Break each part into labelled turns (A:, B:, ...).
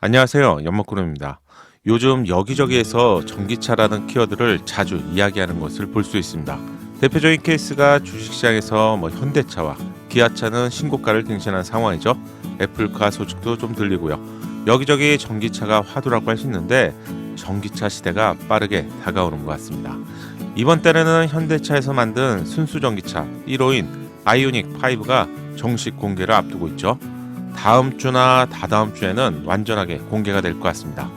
A: 안녕하세요. 연목구름입니다. 요즘 여기저기에서 전기차라는 키워드를 자주 이야기하는 것을 볼 수 있습니다. 대표적인 케이스가 주식시장에서 현대차와 기아차는 신고가를 갱신한 상황이죠. 애플카 소식도 좀 들리고요. 여기저기 전기차가 화두라고 할 수 있는데 전기차 시대가 빠르게 다가오는 것 같습니다. 이번 달에는 현대차에서 만든 순수 전기차 1호인 아이오닉 5가 정식 공개를 앞두고 있죠. 다음 주나 다다음 주에는 완전하게 공개가 될 것 같습니다.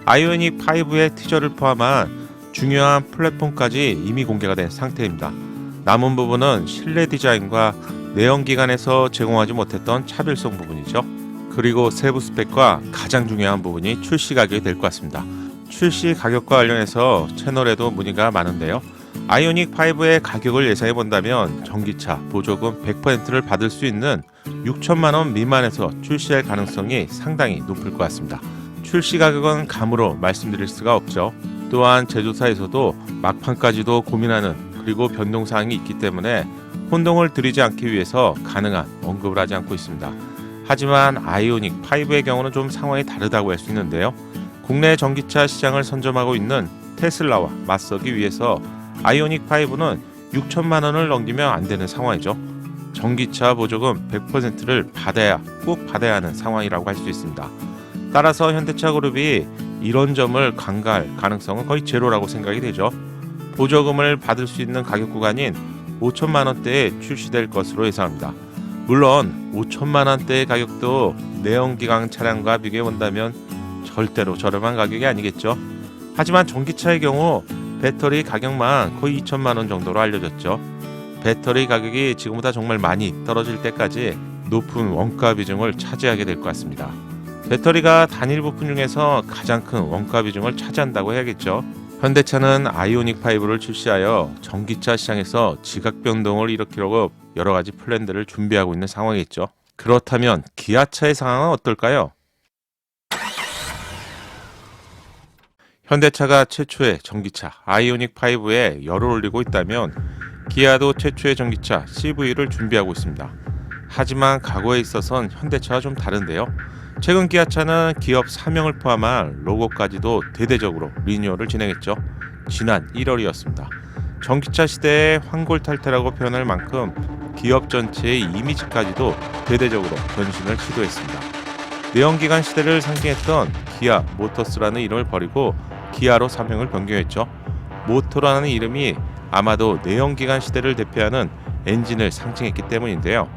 A: 아이오닉 5의 티저를 포함한 중요한 플랫폼까지 이미 공개가 된 상태입니다. 남은 부분은 실내 디자인과 내연기관에서 제공하지 못했던 차별성 부분이죠. 그리고 세부 스펙과 가장 중요한 부분이 출시 가격이 될 것 같습니다. 출시 가격과 관련해서 채널에도 문의가 많은데요. 아이오닉 5의 가격을 예상해 본다면 전기차 보조금 100%를 받을 수 있는 6천만 원 미만에서 출시할 가능성이 상당히 높을 것 같습니다. 출시 가격은 감으로 말씀드릴 수가 없죠. 또한 제조사에서도 막판까지도 고민하는 그리고 변동사항이 있기 때문에 혼동을 드리지 않기 위해서 가능한 언급을 하지 않고 있습니다. 하지만 아이오닉 5의 경우는 좀 상황이 다르다고 할 수 있는데요. 국내 전기차 시장을 선점하고 있는 테슬라와 맞서기 위해서 아이오닉 5는 6천만 원을 넘기면 안 되는 상황이죠. 전기차 보조금 100%를 꼭 받아야 하는 상황이라고 할 수 있습니다. 따라서 현대차 그룹이 이런 점을 간과할 가능성은 거의 제로라고 생각이 되죠. 보조금을 받을 수 있는 가격 구간인 5천만 원대에 출시될 것으로 예상합니다. 물론 5천만 원대의 가격도 내연기관 차량과 비교해 본다면 절대로 저렴한 가격이 아니겠죠. 하지만 전기차의 경우 배터리 가격만 거의 2천만 원 정도로 알려졌죠. 배터리 가격이 지금보다 정말 많이 떨어질 때까지 높은 원가 비중을 차지하게 될 것 같습니다. 배터리가 단일 부품 중에서 가장 큰 원가 비중을 차지한다고 해야겠죠. 현대차는 아이오닉 5를 출시하여 전기차 시장에서 지각 변동을 일으키려고 여러 가지 플랜들을 준비하고 있는 상황이겠죠. 그렇다면 기아차의 상황은 어떨까요? 현대차가 최초의 전기차 아이오닉 5에 열을 올리고 있다면 기아도 최초의 전기차 CV를 준비하고 있습니다. 하지만 과거에 있어선 현대차와 좀 다른데요. 최근 기아차는 기업 사명을 포함한 로고까지도 대대적으로 리뉴얼을 진행했죠. 지난 1월이었습니다. 전기차 시대의 환골탈태라고 표현할 만큼 기업 전체의 이미지까지도 대대적으로 변신을 시도했습니다. 내연기관 시대를 상징했던 기아 모터스라는 이름을 버리고 기아로 사명을 변경했죠. 모터라는 이름이 아마도 내연기관 시대를 대표하는 엔진을 상징했기 때문인데요.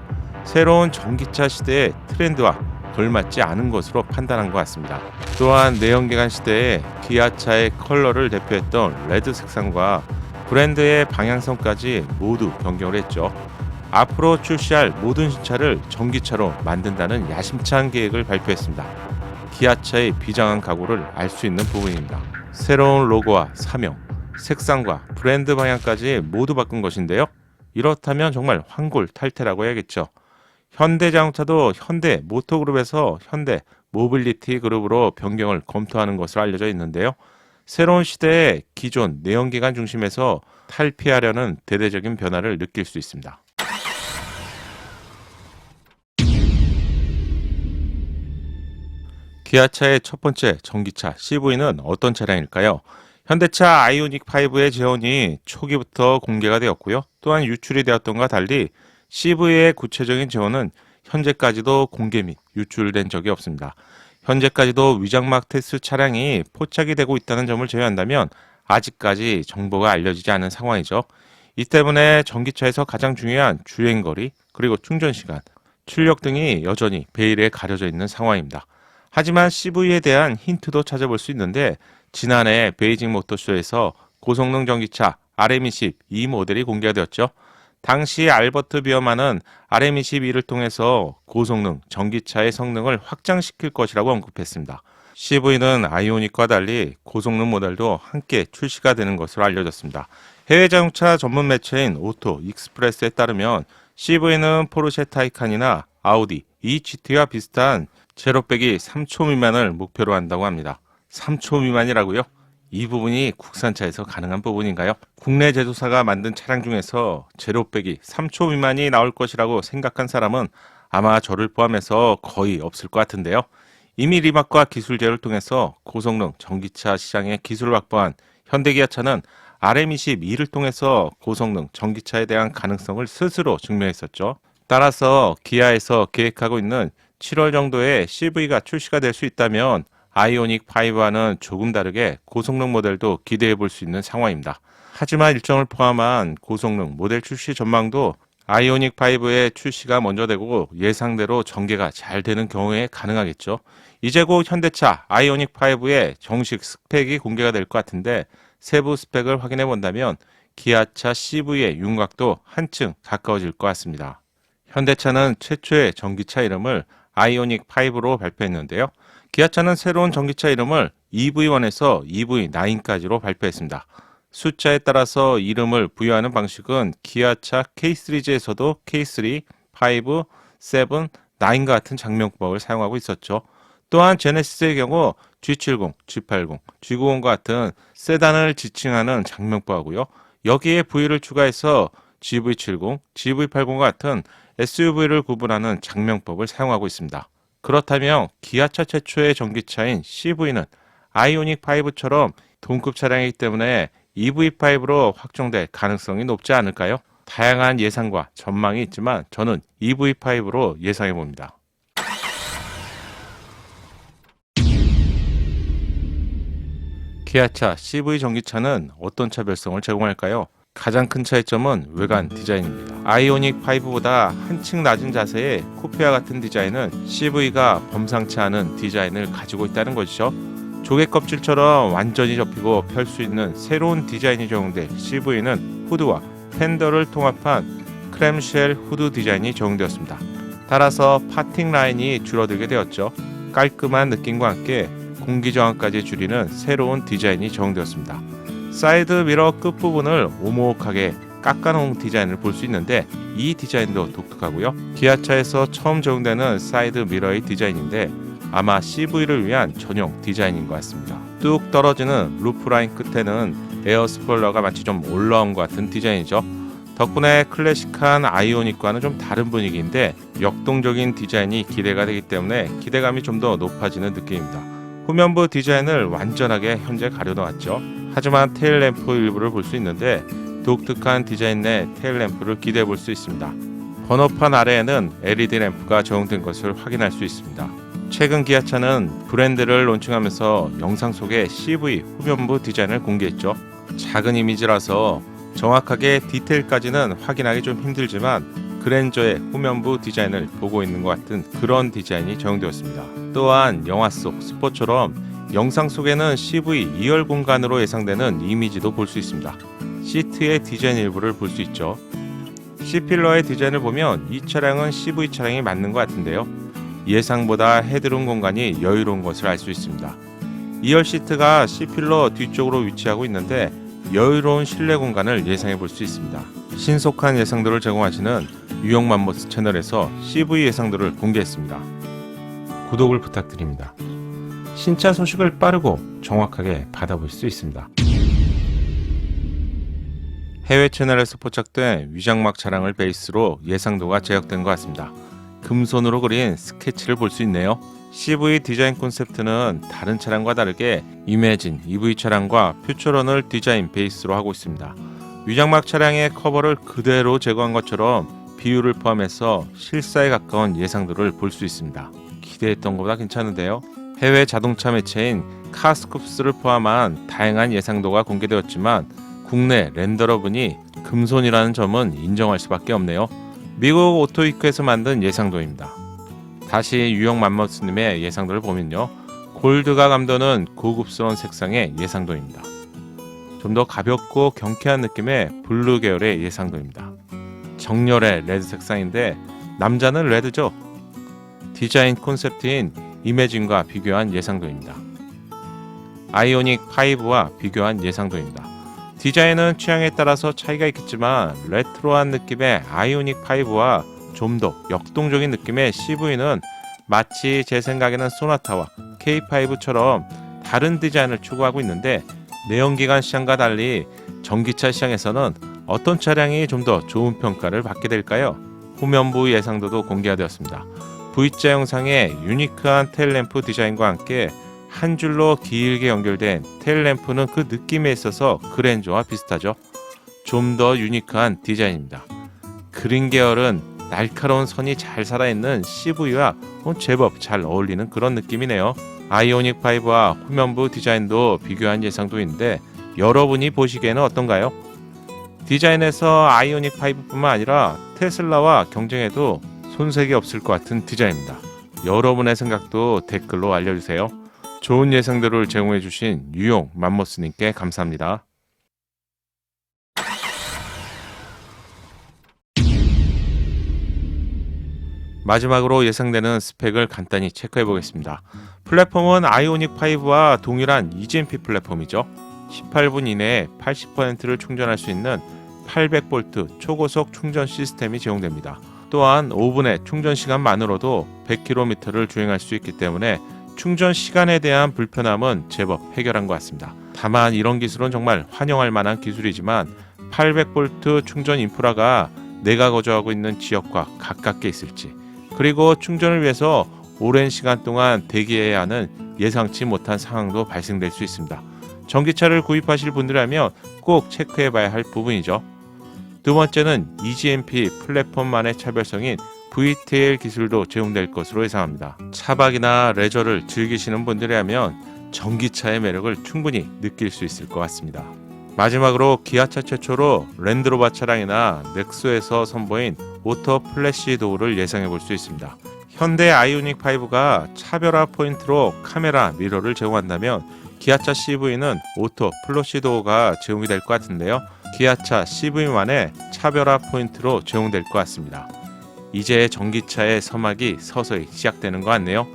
A: 새로운 전기차 시대의 트렌드와 걸맞지 않은 것으로 판단한 것 같습니다. 또한 내연기관 시대에 기아차의 컬러를 대표했던 레드 색상과 브랜드의 방향성까지 모두 변경을 했죠. 앞으로 출시할 모든 신차를 전기차로 만든다는 야심찬 계획을 발표했습니다. 기아차의 비장한 각오를 알 수 있는 부분입니다. 새로운 로고와 사명, 색상과 브랜드 방향까지 모두 바꾼 것인데요. 이렇다면 정말 환골탈태라고 해야겠죠. 현대자동차도 현대모터그룹에서 현대모빌리티 그룹으로 변경을 검토하는 것으로 알려져 있는데요. 새로운 시대에 기존 내연기관 중심에서 탈피하려는 대대적인 변화를 느낄 수 있습니다. 기아차의 첫 번째 전기차 CV는 어떤 차량일까요? 현대차 아이오닉 5의 재원이 초기부터 공개가 되었고요. 또한 유출이 되었던과 달리 CV의 구체적인 재원은 현재까지도 공개 및 유출된 적이 없습니다. 현재까지도 위장막 테스트 차량이 포착이 되고 있다는 점을 제외한다면 아직까지 정보가 알려지지 않은 상황이죠. 이 때문에 전기차에서 가장 중요한 주행거리, 그리고 충전시간, 출력 등이 여전히 베일에 가려져 있는 상황입니다. 하지만 CV에 대한 힌트도 찾아볼 수 있는데 지난해 베이징 모터쇼에서 고성능 전기차 RM20 이 모델이 공개가 되었죠. 당시 알버트 비어만은 RM22를 통해서 고성능 전기차의 성능을 확장시킬 것이라고 언급했습니다. CV는 아이오닉과 달리 고성능 모델도 함께 출시가 되는 것으로 알려졌습니다. 해외 자동차 전문 매체인 오토 익스프레스에 따르면 CV는 포르쉐 타이칸이나 아우디 E-GT와 비슷한 제로백이 3초 미만을 목표로 한다고 합니다. 3초 미만이라고요? 이 부분이 국산차에서 가능한 부분인가요? 국내 제조사가 만든 차량 중에서 제로백이 3초 미만이 나올 것이라고 생각한 사람은 아마 저를 포함해서 거의 없을 것 같은데요. 이미 리막과 기술 제휴를 통해서 고성능 전기차 시장에 기술을 확보한 현대기아차는 RM22를 통해서 고성능 전기차에 대한 가능성을 스스로 증명했었죠. 따라서 기아에서 계획하고 있는 7월 정도에 CV가 출시가 될 수 있다면 아이오닉 5와는 조금 다르게 고성능 모델도 기대해 볼 수 있는 상황입니다. 하지만 일정을 포함한 고성능 모델 출시 전망도 아이오닉 5의 출시가 먼저 되고 예상대로 전개가 잘 되는 경우에 가능하겠죠. 이제 곧 현대차 아이오닉 5의 정식 스펙이 공개가 될 것 같은데 세부 스펙을 확인해 본다면 기아차 CV의 윤곽도 한층 가까워질 것 같습니다. 현대차는 최초의 전기차 이름을 아이오닉 5로 발표했는데요. 기아차는 새로운 전기차 이름을 EV1에서 EV9까지로 발표했습니다. 숫자에 따라서 이름을 부여하는 방식은 기아차 K 시리즈에서도 K3, 5, 7, 9과 같은 장명법을 사용하고 있었죠. 또한 제네시스의 경우 G70, G80, G90과 같은 세단을 지칭하는 장명법하고요. 여기에 V를 추가해서 GV70, GV80과 같은 SUV를 구분하는 장명법을 사용하고 있습니다. 그렇다면 기아차 최초의 전기차인 CV는 아이오닉 5처럼 동급 차량이기 때문에 EV5로 확정될 가능성이 높지 않을까요? 다양한 예상과 전망이 있지만 저는 EV5로 예상해 봅니다. 기아차 CV 전기차는 어떤 차별성을 제공할까요? 가장 큰 차이점은 외관 디자인입니다. 아이오닉 5보다 한층 낮은 자세의 쿠페와 같은 디자인은 CV가 범상치 않은 디자인을 가지고 있다는 것이죠. 조개 껍질처럼 완전히 접히고 펼 수 있는 새로운 디자인이 적용돼 CV는 후드와 팬더를 통합한 크램쉘 후드 디자인이 적용되었습니다. 따라서 파팅 라인이 줄어들게 되었죠. 깔끔한 느낌과 함께 공기 저항까지 줄이는 새로운 디자인이 적용되었습니다. 사이드 미러 끝부분을 오목하게 깎아놓은 디자인을 볼 수 있는데 이 디자인도 독특하고요. 기아차에서 처음 적용되는 사이드 미러의 디자인인데 아마 CV를 위한 전용 디자인인 것 같습니다. 뚝 떨어지는 루프라인 끝에는 에어 스포일러가 마치 좀 올라온 것 같은 디자인이죠. 덕분에 클래식한 아이오닉과는 좀 다른 분위기인데 역동적인 디자인이 기대가 되기 때문에 기대감이 좀 더 높아지는 느낌입니다. 후면부 디자인을 완전하게 현재 가려놓았죠. 하지만 테일램프 일부를 볼 수 있는데 독특한 디자인 내 테일램프를 기대해 볼 수 있습니다. 번호판 아래에는 LED 램프가 적용된 것을 확인할 수 있습니다. 최근 기아차는 브랜드를 론칭하면서 영상 속에 CV 후면부 디자인을 공개했죠. 작은 이미지라서 정확하게 디테일까지는 확인하기 좀 힘들지만 그랜저의 후면부 디자인을 보고 있는 것 같은 그런 디자인이 적용되었습니다. 또한 영화 속 스포처럼 영상 속에는 CV 2열 공간으로 예상되는 이미지도 볼 수 있습니다. 시트의 디자인 일부를 볼 수 있죠. C필러의 디자인을 보면 이 차량은 CV 차량이 맞는 것 같은데요. 예상보다 헤드룸 공간이 여유로운 것을 알 수 있습니다. 2열 시트가 C필러 뒤쪽으로 위치하고 있는데 여유로운 실내 공간을 예상해 볼 수 있습니다. 신속한 예상도를 제공하시는 유형맘모스 채널에서 CV 예상도를 공개했습니다. 구독을 부탁드립니다. 신차 소식을 빠르고 정확하게 받아볼 수 있습니다. 해외 채널에서 포착된 위장막 차량을 베이스로 예상도가 제작된 것 같습니다. 금손으로 그린 스케치를 볼 수 있네요. CV 디자인 콘셉트는 다른 차량과 다르게 이매진 EV 차량과 퓨처런을 디자인 베이스로 하고 있습니다. 위장막 차량의 커버를 그대로 제거한 것처럼 비율을 포함해서 실사에 가까운 예상도를 볼 수 있습니다. 기대했던 것보다 괜찮은데요. 해외 자동차 매체인 카스쿱스를 포함한 다양한 예상도가 공개되었지만 국내 렌더러분이 금손이라는 점은 인정할 수밖에 없네요. 미국 오토이크에서 만든 예상도입니다. 다시 유형 맘머스님의 예상도를 보면요. 골드가 감도는 고급스러운 색상의 예상도입니다. 좀 더 가볍고 경쾌한 느낌의 블루 계열의 예상도입니다. 정렬의 레드 색상인데 남자는 레드죠. 디자인 콘셉트인 이매진과 비교한 예상도입니다. 아이오닉 5와 비교한 예상도입니다. 디자인은 취향에 따라서 차이가 있겠지만 레트로한 느낌의 아이오닉 5와 좀 더 역동적인 느낌의 CV는 마치 제 생각에는 소나타와 K5처럼 다른 디자인을 추구하고 있는데 내연기관 시장과 달리 전기차 시장에서는 어떤 차량이 좀 더 좋은 평가를 받게 될까요? 후면부 예상도도 공개가 되었습니다. V자 형상의 유니크한 테일램프 디자인과 함께 한 줄로 길게 연결된 테일램프는 그 느낌에 있어서 그랜저와 비슷하죠. 좀 더 유니크한 디자인입니다. 그린 계열은 날카로운 선이 잘 살아있는 CV와 제법 잘 어울리는 그런 느낌이네요. 아이오닉 5와 후면부 디자인도 비교한 예상도인데 여러분이 보시기에는 어떤가요? 디자인에서 아이오닉 5뿐만 아니라 테슬라와 경쟁해도 손색이 없을 것 같은 디자인입니다. 여러분의 생각도 댓글로 알려주세요. 좋은 예상들을 제공해주신 뉴용 맘모스님께 감사합니다. 마지막으로 예상되는 스펙을 간단히 체크해 보겠습니다. 플랫폼은 아이오닉 5와 동일한 eGMP 플랫폼이죠. 18분 이내에 80%를 충전할 수 있는 800V 초고속 충전 시스템이 제공됩니다. 또한 5분의 충전 시간만으로도 100km를 주행할 수 있기 때문에 충전 시간에 대한 불편함은 제법 해결한 것 같습니다. 다만 이런 기술은 정말 환영할 만한 기술이지만 800V 충전 인프라가 내가 거주하고 있는 지역과 가깝게 있을지, 그리고 충전을 위해서 오랜 시간 동안 대기해야 하는 예상치 못한 상황도 발생될 수 있습니다. 전기차를 구입하실 분들이라면 꼭 체크해 봐야 할 부분이죠. 두 번째는 eGMP 플랫폼만의 차별성인 VTL 기술도 제공될 것으로 예상합니다. 차박이나 레저를 즐기시는 분들이라면 전기차의 매력을 충분히 느낄 수 있을 것 같습니다. 마지막으로 기아차 최초로 랜드로버 차량이나 넥소에서 선보인 오토 플래시 도어를 예상해 볼 수 있습니다. 현대 아이오닉 5가 차별화 포인트로 카메라 미러를 제공한다면 기아차 CV는 오토 플래시 도어가 제공이 될 것 같은데요. 기아차 CV만의 차별화 포인트로 제공될 것 같습니다. 이제 전기차의 서막이 서서히 시작되는 것 같네요.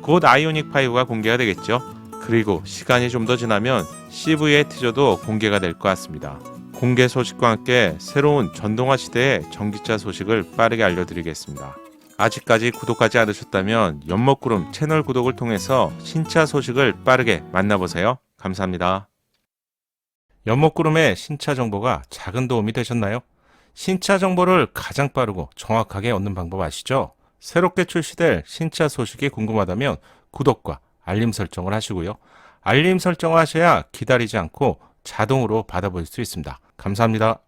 A: 곧 아이오닉 5가 공개가 되겠죠. 그리고 시간이 좀 더 지나면 CV의 티저도 공개가 될 것 같습니다. 공개 소식과 함께 새로운 전동화 시대의 전기차 소식을 빠르게 알려드리겠습니다. 아직까지 구독하지 않으셨다면 연목구름 채널 구독을 통해서 신차 소식을 빠르게 만나보세요. 감사합니다. 연목구름의 신차 정보가 작은 도움이 되셨나요? 신차 정보를 가장 빠르고 정확하게 얻는 방법 아시죠? 새롭게 출시될 신차 소식이 궁금하다면 구독과 알림 설정을 하시고요. 알림 설정을 하셔야 기다리지 않고 자동으로 받아볼 수 있습니다. 감사합니다.